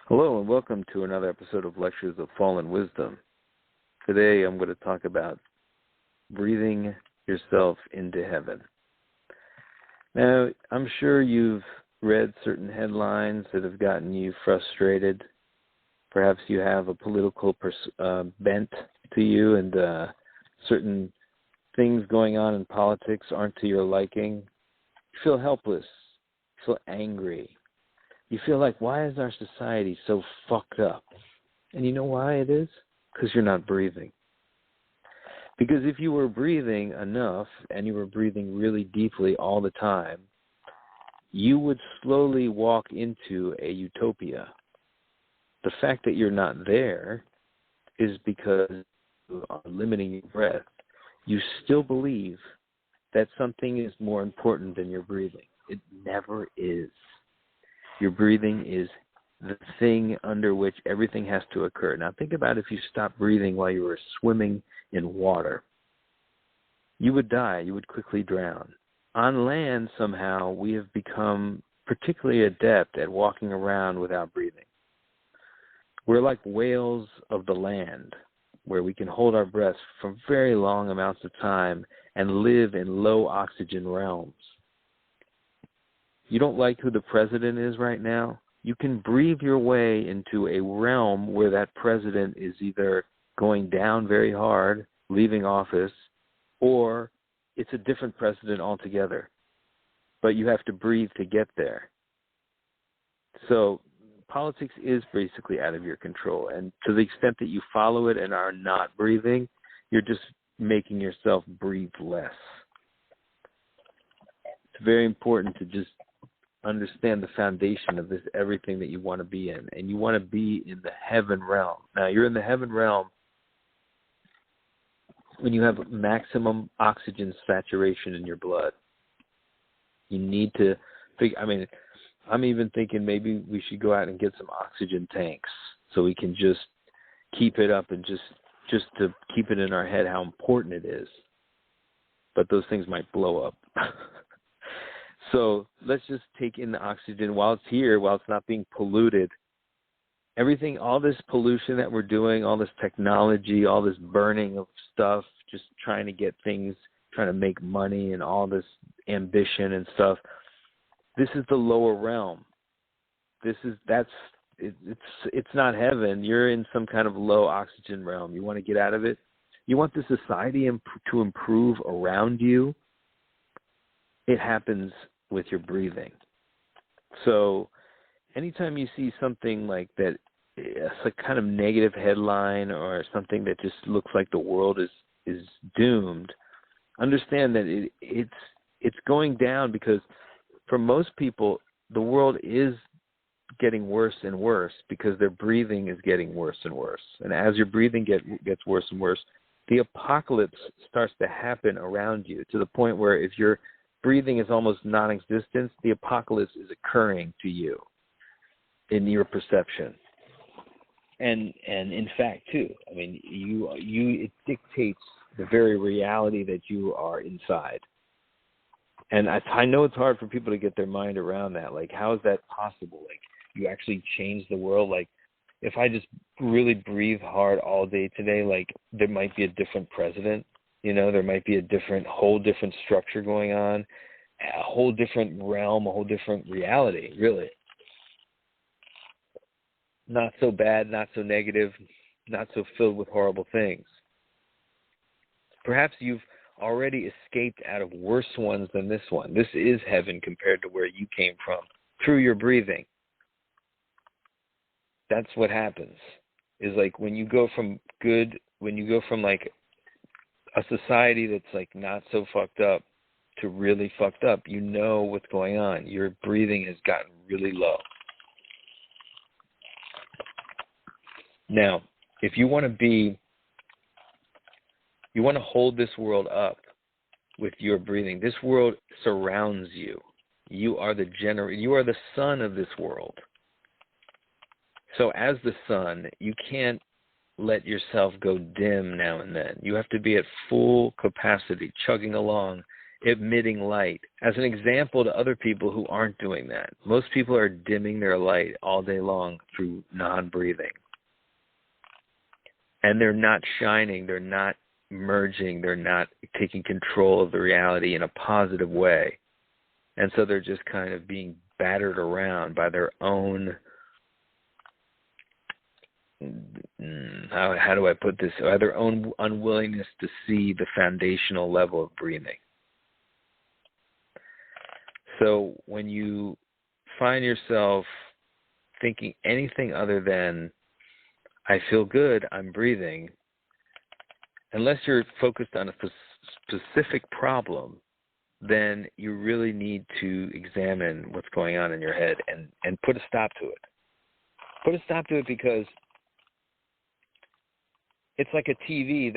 Hello and welcome to another episode of Lectures of Fallen Wisdom. Today I'm going to talk about breathing yourself into heaven. Now, I'm sure you've read certain headlines that have gotten you frustrated. Perhaps you have a political bent to you and certain things going on in politics aren't to your liking. You feel helpless. You feel angry. You feel like, why is our society so fucked up? And you know why it is? Because you're not breathing. Because if you were breathing enough and you were breathing really deeply all the time, you would slowly walk into a utopia. The fact that you're not there is because you are limiting your breath. You still believe that something is more important than your breathing. It never is. Your breathing is the thing under which everything has to occur. Now think about if you stopped breathing while you were swimming in water. You would die. You would quickly drown. On land, somehow, we have become particularly adept at walking around without breathing. We're like whales of the land, where we can hold our breaths for very long amounts of time and live in low oxygen realms. You don't like who the president is right now? You can breathe your way into a realm where that president is either going down very hard, leaving office, or it's a different president altogether. But you have to breathe to get there. So politics is basically out of your control. And to the extent that you follow it and are not breathing, you're just making yourself breathe less. It's very important to just understand the foundation of this, everything that you want to be in. And you want to be in the heaven realm. Now, you're in the heaven realm when you have maximum oxygen saturation in your blood. You need to I'm even thinking maybe we should go out and get some oxygen tanks so we can just keep it up and just to keep it in our head how important it is. But those things might blow up. So let's just take in the oxygen while it's here, while it's not being polluted. Everything, all this pollution that we're doing, all this technology, all this burning of stuff, just trying to get things, trying to make money and all this ambition and stuff. This is the lower realm. It's not heaven. You're in some kind of low oxygen realm. You want to get out of it? You want the society to improve around you? It happens with your breathing. So anytime you see something like that, it's a kind of negative headline or something that just looks like the world is doomed, understand that it's going down because for most people, the world is getting worse and worse because their breathing is getting worse and worse. And as your breathing gets worse and worse, the apocalypse starts to happen around you to the point where if your breathing is almost non-existent, the apocalypse is occurring to you in your perception. And in fact, too, I mean, it dictates the very reality that you are inside. And I know it's hard for people to get their mind around that. Like, how is that possible? Like, you actually change the world? Like, if I just really breathe hard all day today, like, there might be a different president. You know, there might be whole different structure going on, a whole different realm, a whole different reality, really. Not so bad, not so negative, not so filled with horrible things. Perhaps you've already escaped out of worse ones than this one. This is heaven compared to where you came from through your breathing. That's what happens. Is like when you go from like a society that's like not so fucked up to really fucked up, you know what's going on. Your breathing has gotten really low. Now, if you want to hold this world up with your breathing. This world surrounds you. You are the sun of this world. So as the sun, you can't let yourself go dim now and then. You have to be at full capacity, chugging along emitting light as an example to other people who aren't doing that. Most people are dimming their light all day long through non-breathing. And they're not shining, they're not merging, they're not taking control of the reality in a positive way. And so they're just kind of being battered around by their own, how do I put this, by their own unwillingness to see the foundational level of breathing. So when you find yourself thinking anything other than, I feel good, I'm breathing, unless you're focused on a specific problem, then you really need to examine what's going on in your head and put a stop to it. Put a stop to it, because it's like a TV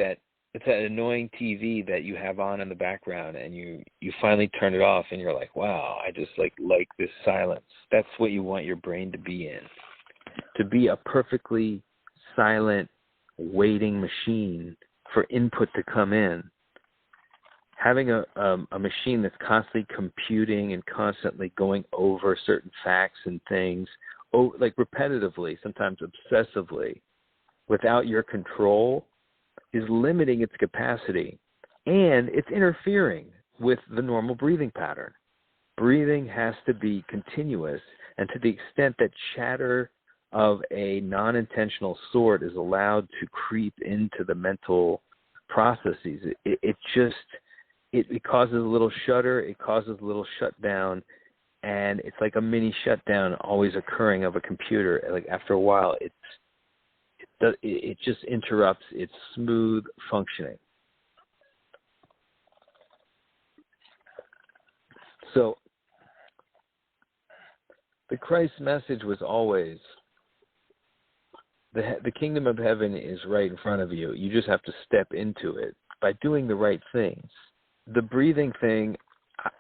it's that annoying TV that you have on in the background, and you finally turn it off and you're like, wow, I just like this silence. That's what you want your brain to be in. To be a perfectly silent, waiting machine for input to come in. Having a machine that's constantly computing and constantly going over certain facts and things, like repetitively, sometimes obsessively, without your control, is limiting its capacity, and it's interfering with the normal breathing pattern. Breathing has to be continuous, and to the extent that chatter of a non-intentional sort is allowed to creep into the mental processes, it causes a little shudder, it causes a little shutdown, and it's like a mini shutdown always occurring of a computer. Like after a while, it just interrupts its smooth functioning. So the Christ message was always, the kingdom of heaven is right in front of you. You just have to step into it by doing the right things. The breathing thing,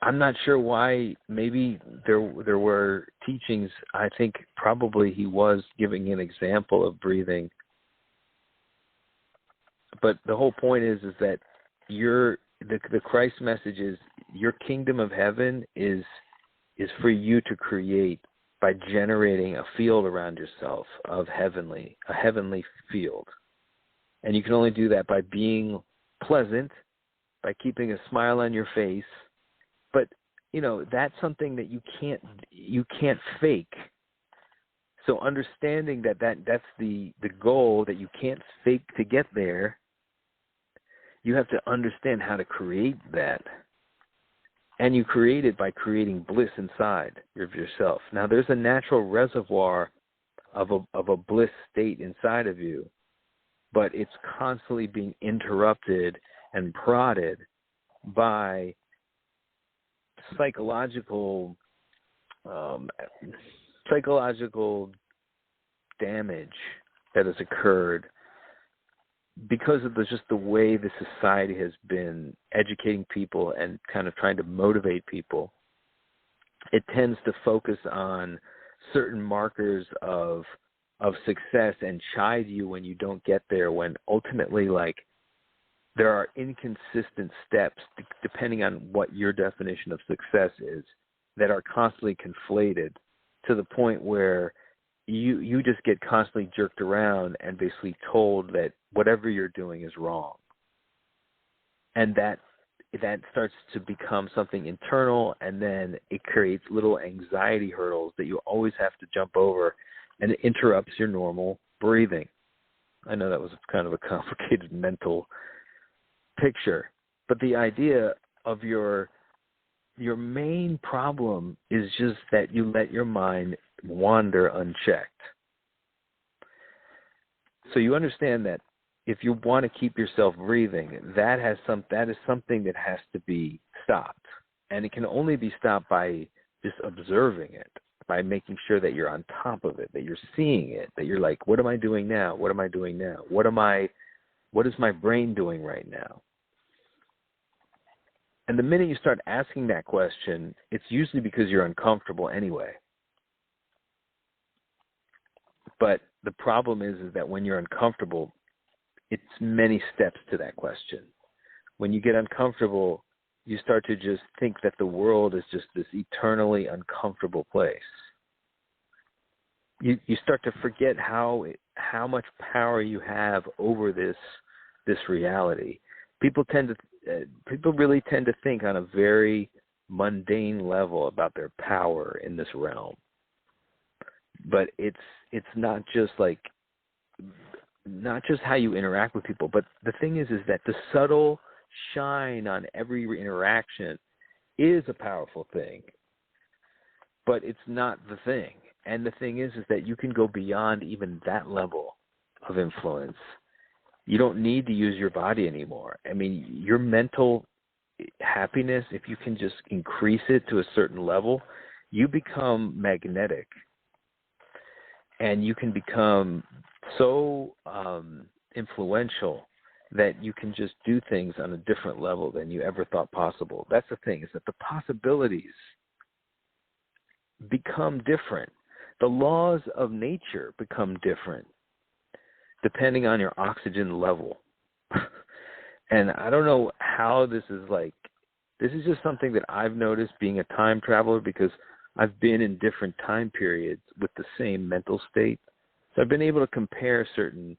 I'm not sure why. Maybe there were teachings. I think probably he was giving an example of breathing. But the whole point is that the Christ message is your kingdom of heaven is for you to create by generating a field around yourself of a heavenly field. And you can only do that by being pleasant, by keeping a smile on your face. But, that's something that you can't fake. So understanding that's the goal, that you can't fake to get there, you have to understand how to create that. And you create it by creating bliss inside of yourself. Now, there's a natural reservoir of a bliss state inside of you, but it's constantly being interrupted and prodded by psychological damage that has occurred because of just the way the society has been educating people and kind of trying to motivate people. It tends to focus on certain markers of success and chide you when you don't get there, when ultimately, there are inconsistent steps depending on what your definition of success is, that are constantly conflated to the point where you just get constantly jerked around and basically told that whatever you're doing is wrong. And that starts to become something internal, and then it creates little anxiety hurdles that you always have to jump over, and it interrupts your normal breathing. I know that was kind of a complicated mental picture, but the idea of your main problem is just that you let your mind wander unchecked. So you understand that if you want to keep yourself breathing, that is something that has to be stopped. And it can only be stopped by just observing it, by making sure that you're on top of it, that you're seeing it, that you're like, what am I doing now? What am I doing now? What is my brain doing right now? And the minute you start asking that question, it's usually because you're uncomfortable anyway. But the problem is that when you're uncomfortable, it's many steps to that question. When you get uncomfortable, you start to just think that the world is just this eternally uncomfortable place. You start to forget how much power you have over this reality. People really tend to think on a very mundane level about their power in this realm. But it's not just how you interact with people, but the thing is that the subtle shine on every interaction is a powerful thing. But it's not the thing. And the thing is that you can go beyond even that level of influence. You don't need to use your body anymore. I mean, your mental happiness, if you can just increase it to a certain level, you become magnetic. And you can become so influential that you can just do things on a different level than you ever thought possible. That's the thing, is that the possibilities become different. The laws of nature become different depending on your oxygen level. And I don't know how this is just something that I've noticed being a time traveler, because I've been in different time periods with the same mental state. So I've been able to compare certain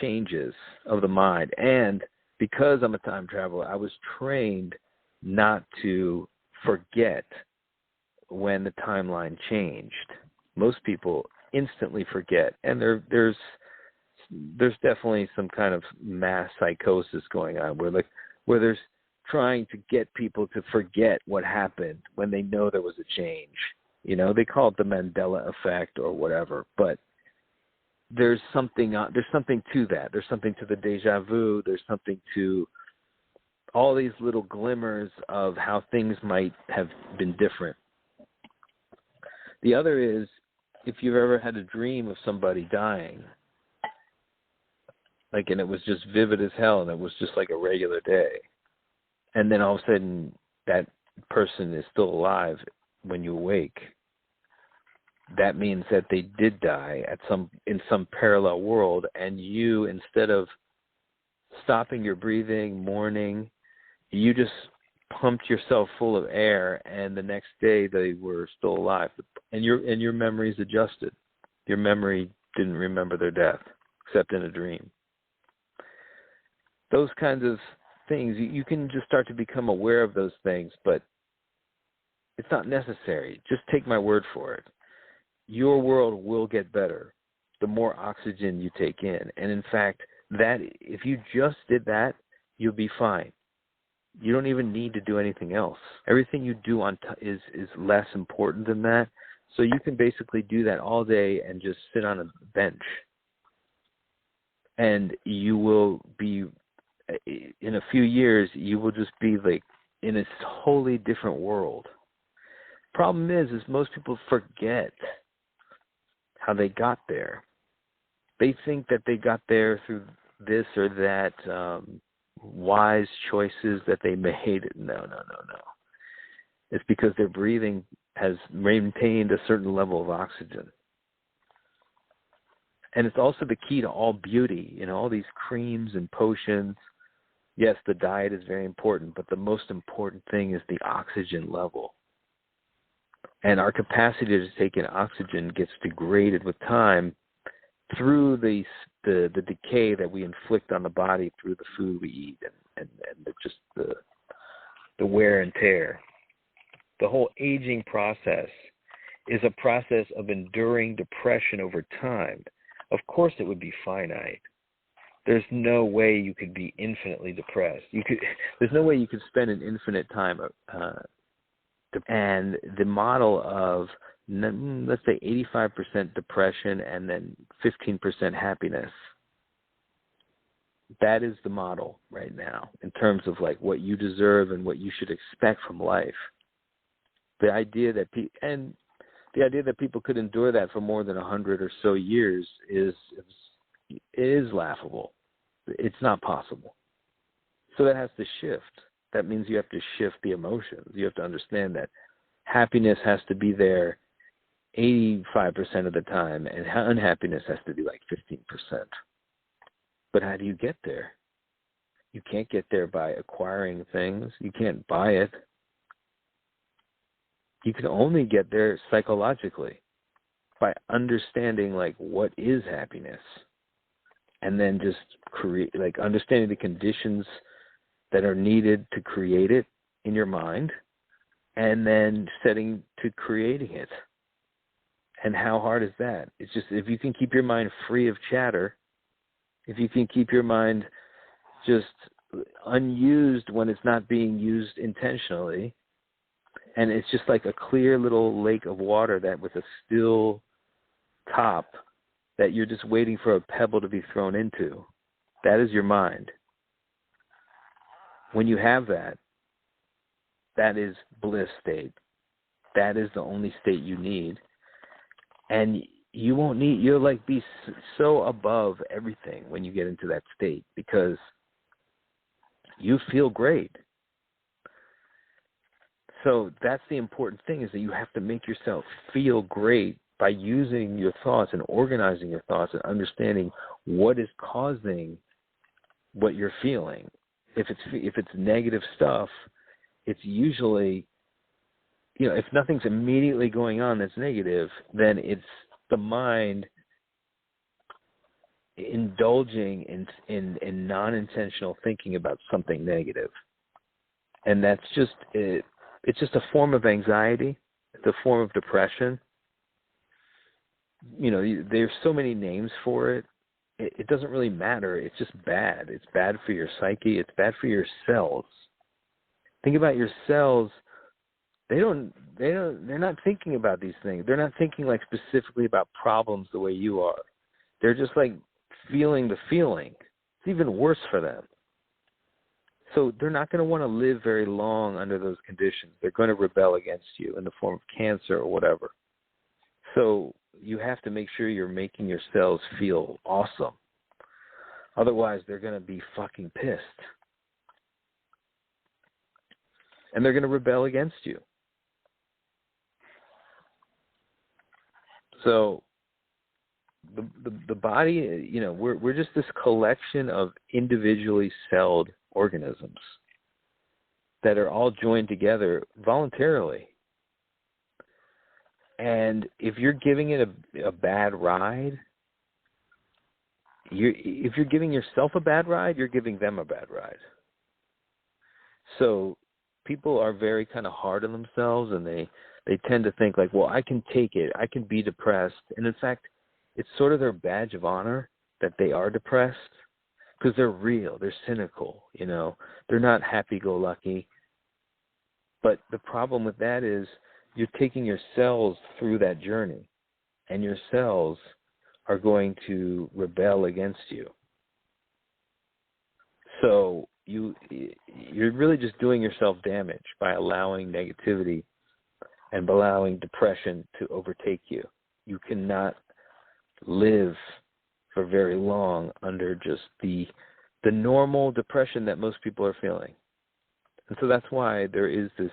changes of the mind. And because I'm a time traveler, I was trained not to forget when the timeline changed. Most people instantly forget, and there's definitely some kind of mass psychosis going on where there's trying to get people to forget what happened when they know there was a change. You know, they call it the Mandela effect or whatever, but there's something to that. There's something to the deja vu. There's something to all these little glimmers of how things might have been different. The other is, if you've ever had a dream of somebody dying, and it was just vivid as hell, and it was just like a regular day, and then all of a sudden that person is still alive when you awake, that means that they did die in some parallel world, and you, instead of stopping your breathing, mourning, you just pumped yourself full of air, and the next day they were still alive, and your memories adjusted. Your memory didn't remember their death, except in a dream. Those kinds of things, you can just start to become aware of those things, but it's not necessary. Just take my word for it. Your world will get better the more oxygen you take in. And in fact, that if you just did that, you'll be fine. You don't even need to do anything else. Everything you do is less important than that. So you can basically do that all day and just sit on a bench. And you will be, in a few years, you will just be in a wholly different world. Problem is most people forget how they got there. They think that they got there through this or that wise choices that they made. No. It's because their breathing has maintained a certain level of oxygen. And it's also the key to all beauty, all these creams and potions. Yes, the diet is very important, but the most important thing is the oxygen level. And our capacity to take in oxygen gets degraded with time through the decay that we inflict on the body through the food we eat and just the wear and tear. The whole aging process is a process of enduring depression over time. Of course it would be finite. There's no way you could be infinitely depressed. There's no way you could spend an infinite time. And the model of, let's say, 85% depression and then 15% happiness, that is the model right now in terms of what you deserve and what you should expect from life. The idea that people could endure that for more than 100 or so years is laughable. It's not possible. So that has to shift. That means you have to shift the emotions. You have to understand that happiness has to be there 85% of the time, and unhappiness has to be 15%. But how do you get there? You can't get there by acquiring things. You can't buy it. You can only get there psychologically by understanding like what is happiness, and then just create, like understanding the conditions that are needed to create it in your mind, and then setting to creating it. And how hard is that? It's just, if you can keep your mind free of chatter, if you can keep your mind just unused when it's not being used intentionally, and it's just like a clear little lake of water that with a still top that you're just waiting for a pebble to be thrown into, that is your mind. When you have that, that is bliss state. That is the only state you need. And you won't need, you'll like be so above everything when you get into that state, because you feel great. So that's the important thing, is that you have to make yourself feel great by using your thoughts and organizing your thoughts and understanding what is causing what you're feeling. If it's negative stuff, it's usually, if nothing's immediately going on that's negative, then it's the mind indulging in non-intentional thinking about something negative. And that's just it. It's just a form of anxiety. It's a form of depression. There's so many names for it. It doesn't really matter. It's just bad. It's bad for your psyche. It's bad for your cells. Think about your cells. They're not thinking about these things. They're not thinking like specifically about problems the way you are. They're just like feeling the feeling. It's even worse for them. So they're not going to want to live very long under those conditions. They're going to rebel against you in the form of cancer or whatever. So you have to make sure you're making your cells feel awesome. Otherwise, they're going to be fucking pissed. And they're going to rebel against you. So the body, we're just this collection of individually celled organisms that are all joined together voluntarily. And if you're giving it a bad ride, if you're giving yourself a bad ride, you're giving them a bad ride. So people are very kind of hard on themselves, and they tend to think like, well, I can take it. I can be depressed. And in fact, it's sort of their badge of honor that they are depressed, because they're real. They're cynical, They're not happy-go-lucky. But the problem with that is you're taking your cells through that journey, and your cells are going to rebel against you. So you're really just doing yourself damage by allowing negativity and allowing depression to overtake you. You cannot live for very long under just the normal depression that most people are feeling. And so that's why there is this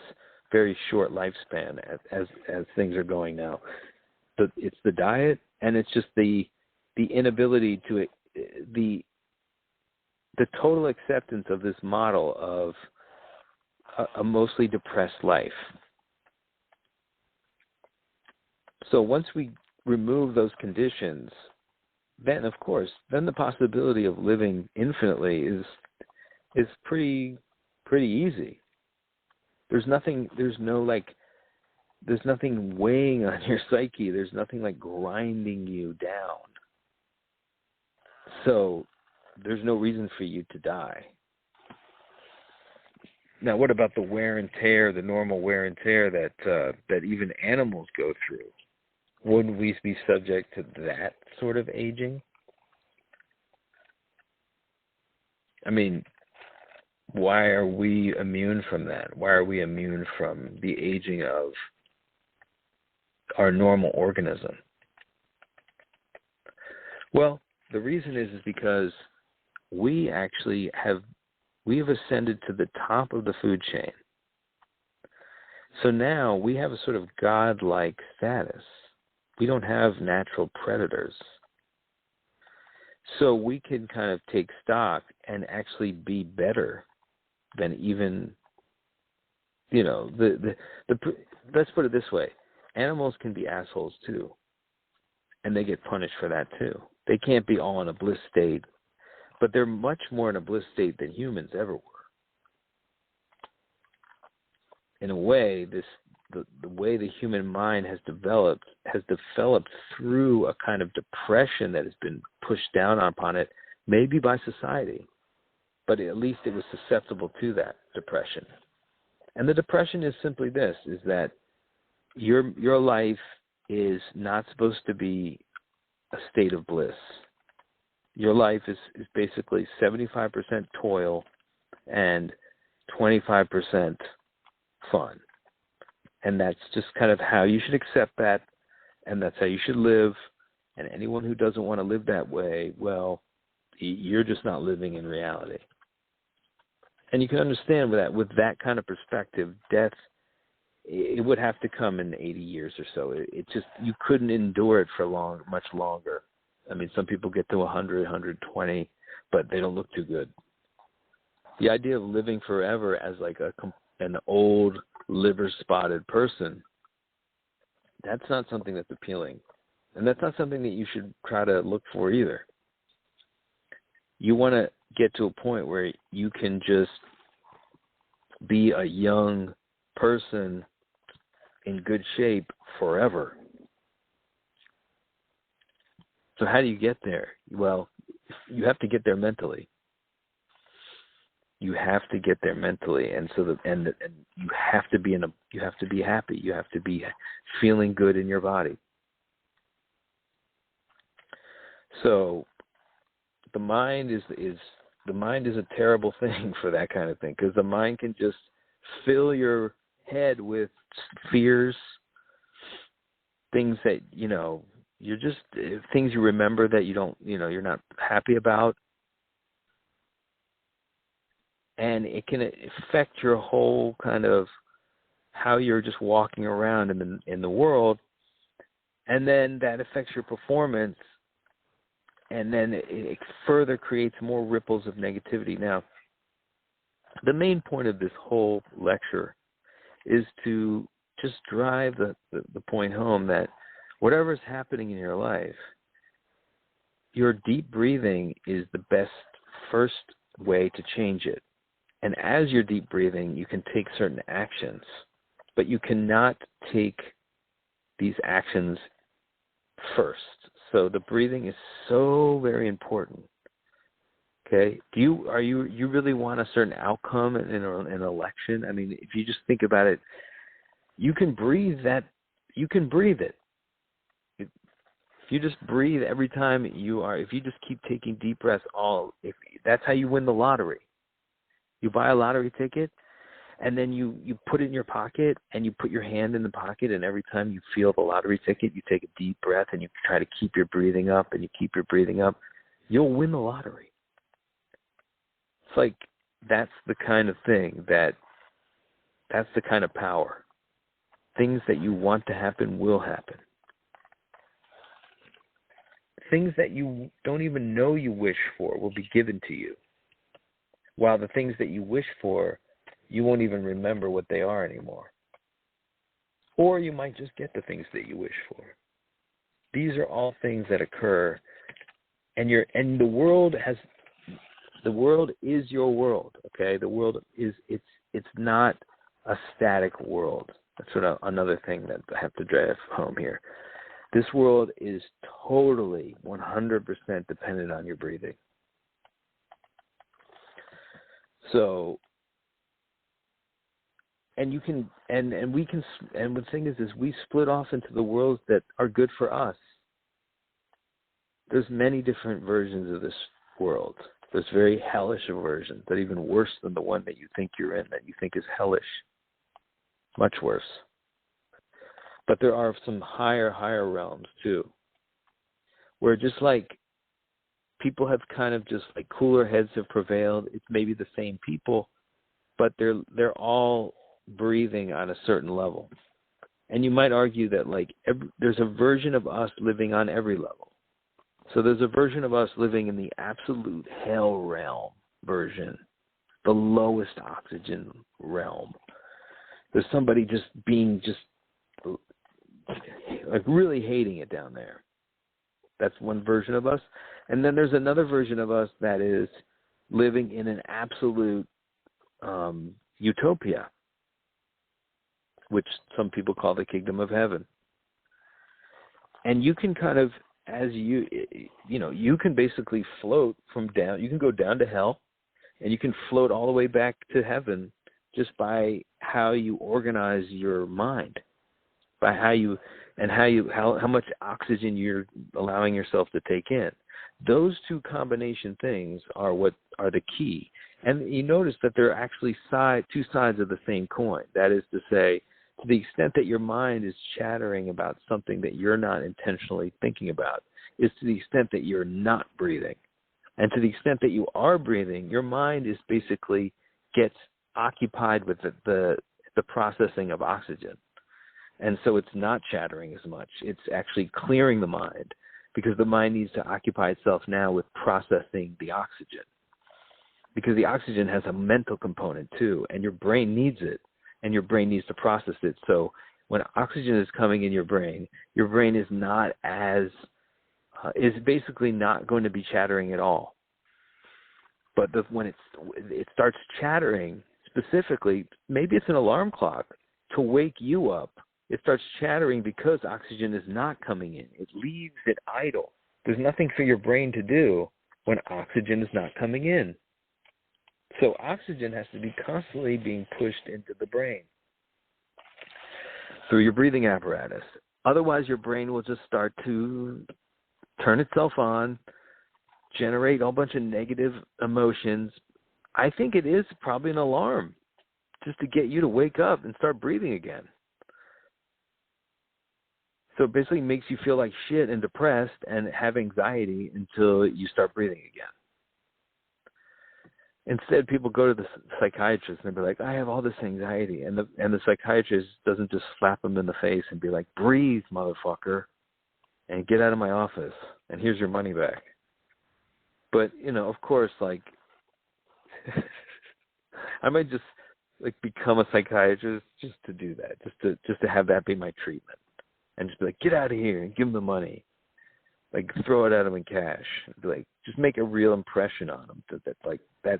very short lifespan as things are going now. It's the diet, and it's just the inability to the total acceptance of this model of a mostly depressed life. So once we remove those conditions, then of course, the possibility of living infinitely is pretty easy. There's nothing weighing on your psyche. There's nothing like grinding you down. So there's no reason for you to die. Now, what about the wear and tear, the normal wear and tear that even animals go through? Wouldn't we be subject to that sort of aging? I mean, why are we immune from that? Why are we immune from the aging of our normal organism? Well, the reason is because we have ascended to the top of the food chain. So now we have a sort of godlike status. We don't have natural predators. So we can kind of take stock and actually be better than even, let's put it this way. Animals can be assholes too, and they get punished for that too. They can't be all in a bliss state, but they're much more in a bliss state than humans ever were. In a way, the way the human mind has developed through a kind of depression that has been pushed down upon it, maybe by society, but at least it was susceptible to that depression. And the depression is simply this, is that your life is not supposed to be a state of bliss. Your life is basically 75% toil and 25% fun. And that's just kind of how you should accept that, and that's how you should live. And anyone who doesn't want to live that way, well, you're just not living in reality. And you can understand with that kind of perspective, death, it would have to come in 80 years or so. It just, you couldn't endure it for much longer. I mean, some people get to 100, 120, but they don't look too good. The idea of living forever as like an old liver-spotted person, that's not something that's appealing. And that's not something that you should try to look for either. You want to get to a point where you can just be a young person in good shape forever. So how do you get there? Well, you have to get there mentally. You have to get there mentally, and and you have to be you have to be happy. You have to be feeling good in your body. So the mind is a terrible thing for that kind of thing, because the mind can just fill your head with fears, things that you're just things you remember that you're not happy about. And it can affect your whole kind of how you're just walking around in the world, and then that affects your performance, and then it further creates more ripples of negativity. Now, the main point of this whole lecture is to just drive the point home that whatever is happening in your life, your deep breathing is the best first way to change it. And as you're deep breathing, you can take certain actions, but you cannot take these actions first. So the breathing is so very important. Okay? Do you really want a certain outcome in an election? I mean, if you just think about it, you can breathe that. You can breathe it. If you just breathe every time if you just keep taking deep breaths, that's how you win the lottery. You buy a lottery ticket, and then you put it in your pocket, and you put your hand in the pocket, and every time you feel the lottery ticket, you take a deep breath, and you try to keep your breathing up, and you keep your breathing up. You'll win the lottery. It's like that's the kind of thing that's the kind of power. Things that you want to happen will happen. Things that you don't even know you wish for will be given to you. While the things that you wish for, you won't even remember what they are anymore. Or you might just get the things that you wish for. These are all things that occur, and the world is your world. Okay, the world is it's not a static world. That's another thing that I have to drive home here. This world is totally 100% dependent on your breathing. So, and you can, and we can, and the thing is we split off into the worlds that are good for us. There's many different versions of this world. There's very hellish versions that are even worse than the one that you think you're in, that you think is hellish. Much worse. But there are some higher realms too, where just like people have kind of just like cooler heads have prevailed. It's maybe the same people, but they're all breathing on a certain level. And you might argue that like there's a version of us living on every level. So there's a version of us living in the absolute hell realm version, the lowest oxygen realm. There's somebody just being like really hating it down there. That's one version of us. And then there's another version of us that is living in an absolute utopia, which some people call the kingdom of heaven. And you can kind of, as you can basically float from down, you can go down to hell, and you can float all the way back to heaven just by how you organize your mind, by how much oxygen you're allowing yourself to take in. Those two combination things are what are the key. And you notice that they're actually two sides of the same coin. That is to say, to the extent that your mind is chattering about something that you're not intentionally thinking about, is to the extent that you're not breathing. And to the extent that you are breathing, your mind is basically gets occupied with the processing of oxygen. And so it's not chattering as much. It's actually clearing the mind, because the mind needs to occupy itself now with processing the oxygen. Because the oxygen has a mental component too, and your brain needs it, and your brain needs to process it. So when oxygen is coming in your brain is not as, is basically not going to be chattering at all. But when it starts chattering, specifically, maybe it's an alarm clock to wake you up. It starts chattering because oxygen is not coming in. It leaves it idle. There's nothing for your brain to do when oxygen is not coming in. So oxygen has to be constantly being pushed into the brain through your breathing apparatus. Otherwise, your brain will just start to turn itself on, generate a whole bunch of negative emotions. I think it is probably an alarm just to get you to wake up and start breathing again. So it basically makes you feel like shit and depressed and have anxiety until you start breathing again. Instead, people go to the psychiatrist and they'll be like, I have all this anxiety. And the psychiatrist doesn't just slap them in the face and be like, breathe, motherfucker, and get out of my office, and here's your money back. But, of course, like, I might just, like, become a psychiatrist just to do that, just to have that be my treatment. And just be like, get out of here and give them the money. Like, throw it at them in cash. Be like, just make a real impression on them.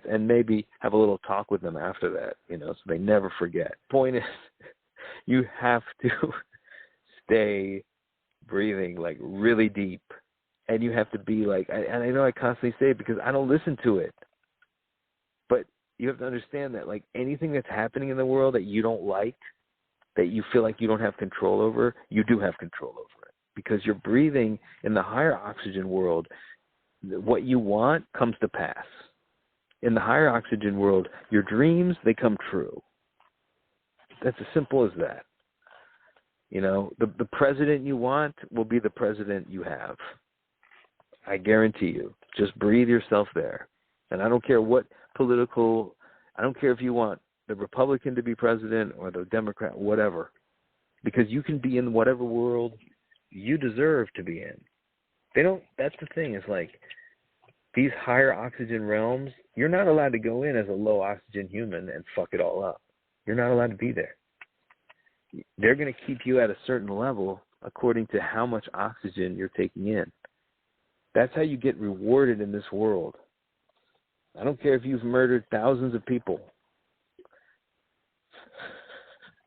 And maybe have a little talk with them after that, so they never forget. Point is, you have to stay breathing, like, really deep. And you have to be like, and I know I constantly say it because I don't listen to it. But you have to understand that, like, anything that's happening in the world that you don't like, that you feel like you don't have control over, you do have control over it. Because you're breathing in the higher oxygen world, what you want comes to pass. In the higher oxygen world, your dreams, they come true. That's as simple as that. The president you want will be the president you have. I guarantee you. Just breathe yourself there. And I don't care I don't care if you want the Republican to be president or the Democrat, whatever. Because you can be in whatever world you deserve to be in. That's the thing, is like, these higher oxygen realms, you're not allowed to go in as a low oxygen human and fuck it all up. You're not allowed to be there. They're going to keep you at a certain level according to how much oxygen you're taking in. That's how you get rewarded in this world. I don't care if you've murdered thousands of people.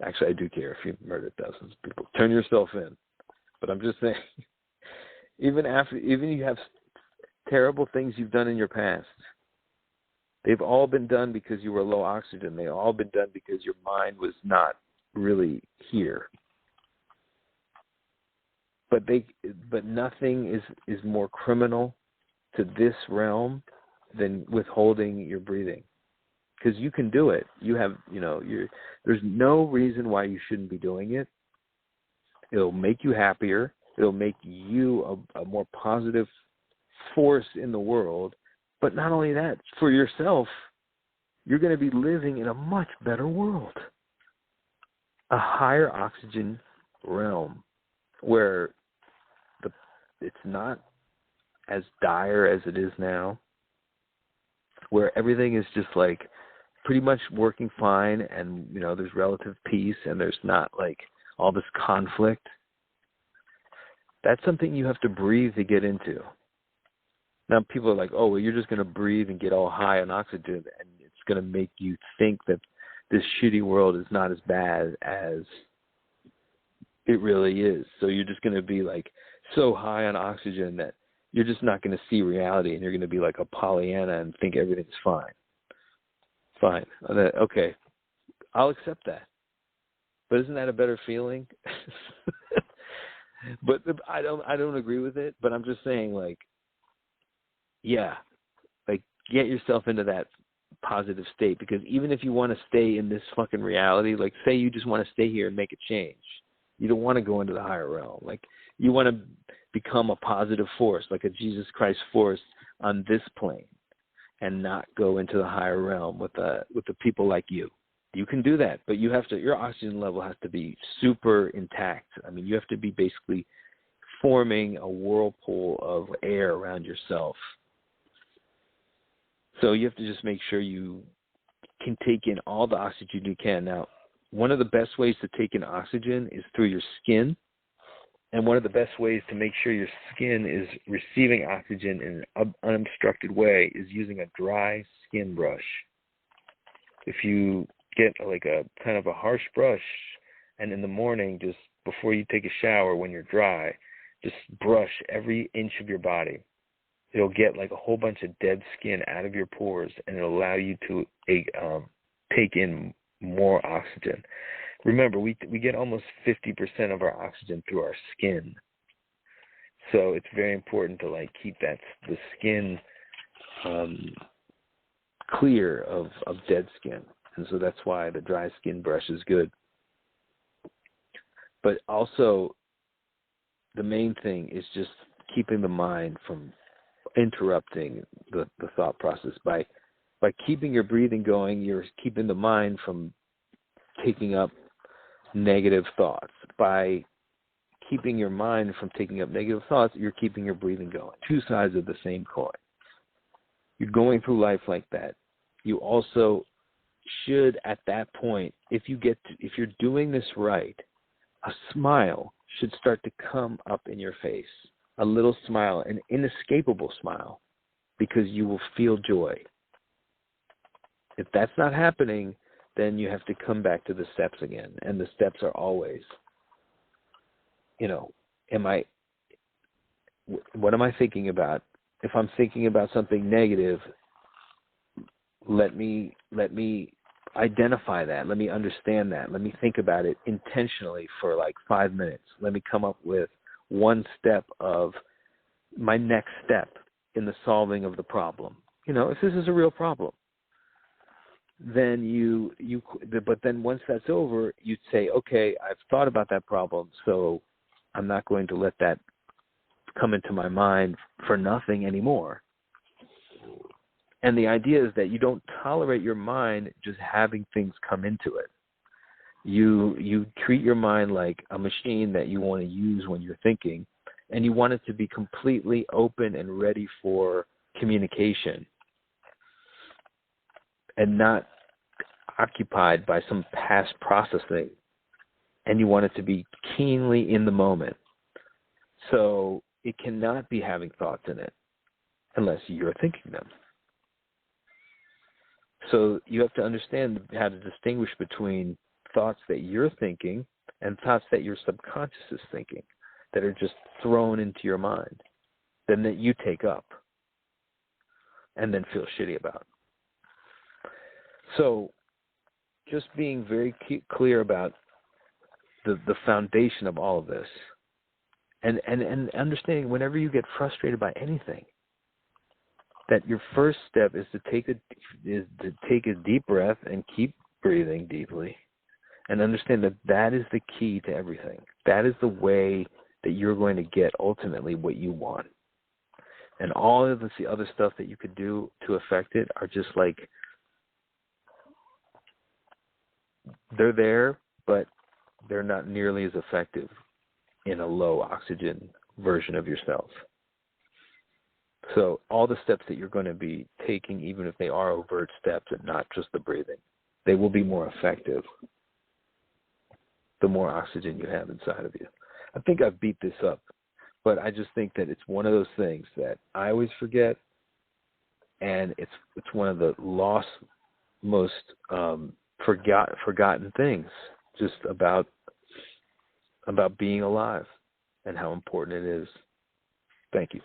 Actually, I do care if you've murdered thousands of people. Turn yourself in. But I'm just saying, even you have terrible things you've done in your past, they've all been done because you were low oxygen. They've all been done because your mind was not really here. But nothing is more criminal to this realm than withholding your breathing. Because you can do it. You have, there's no reason why you shouldn't be doing it. It'll make you happier. It'll make you a more positive force in the world. But not only that, for yourself, you're going to be living in a much better world. A higher oxygen realm where it's not as dire as it is now, where everything is just like pretty much working fine, and there's relative peace, and there's not like all this conflict. That's something you have to breathe to get into. Now people are like, oh, well, you're just going to breathe and get all high on oxygen, and it's going to make you think that this shitty world is not as bad as it really is. So you're just going to be like so high on oxygen that you're just not going to see reality, and you're going to be like a Pollyanna and think everything's fine. Fine. Okay. I'll accept that. But isn't that a better feeling? But I don't agree with it, but I'm just saying, like, yeah, like, get yourself into that positive state, because even if you want to stay in this fucking reality, like, say you just want to stay here and make a change, you don't want to go into the higher realm. Like, you want to become a positive force, like a Jesus Christ force on this plane, and not go into the higher realm with the people like you. You can do that, but your oxygen level has to be super intact. I mean, you have to be basically forming a whirlpool of air around yourself. So you have to just make sure you can take in all the oxygen you can. Now, one of the best ways to take in oxygen is through your skin. And one of the best ways to make sure your skin is receiving oxygen in an unobstructed way is using a dry skin brush. If you get like a kind of a harsh brush, and in the morning, just before you take a shower when you're dry, just brush every inch of your body. It'll get like a whole bunch of dead skin out of your pores, and it'll allow you to take in more oxygen. Remember, we get almost 50% of our oxygen through our skin. So it's very important to like keep the skin clear of dead skin. And so that's why the dry skin brush is good. But also, the main thing is just keeping the mind from interrupting the thought process. By keeping your breathing going, you're keeping the mind from taking up negative thoughts. By keeping your mind from taking up negative thoughts, you're keeping your breathing going. Two sides of the same coin. You're going through life like that. You also should, at that point, if you're doing this right, a smile should start to come up in your face. A little smile, an inescapable smile, because you will feel joy. If that's not happening, then you have to come back to the steps again. And the steps are always, what am I thinking about? If I'm thinking about something negative, let me identify that. Let me understand that. Let me think about it intentionally for like 5 minutes. Let me come up with one step of my next step in the solving of the problem. If this is a real problem, then but then once that's over, you'd say, okay, I've thought about that problem, so I'm not going to let that come into my mind for nothing anymore. And the idea is that you don't tolerate your mind just having things come into it. You treat your mind like a machine that you want to use when you're thinking, and you want it to be completely open and ready for communication, and not occupied by some past processing. And you want it to be keenly in the moment. So it cannot be having thoughts in it unless you're thinking them. So you have to understand how to distinguish between thoughts that you're thinking and thoughts that your subconscious is thinking, that are just thrown into your mind, then that you take up and then feel shitty about. So just being very clear about the foundation of all of this, and understanding whenever you get frustrated by anything, that your first step is to take a deep breath and keep breathing deeply, and understand that is the key to everything. That is the way that you're going to get ultimately what you want. And all of the other stuff that you could do to affect it are just like, they're there, but they're not nearly as effective in a low oxygen version of yourself. So all the steps that you're going to be taking, even if they are overt steps and not just the breathing, they will be more effective the more oxygen you have inside of you. I think I've beat this up, but I just think that it's one of those things that I always forget, and it's one of the most forgotten things just about being alive and how important it is. Thank you.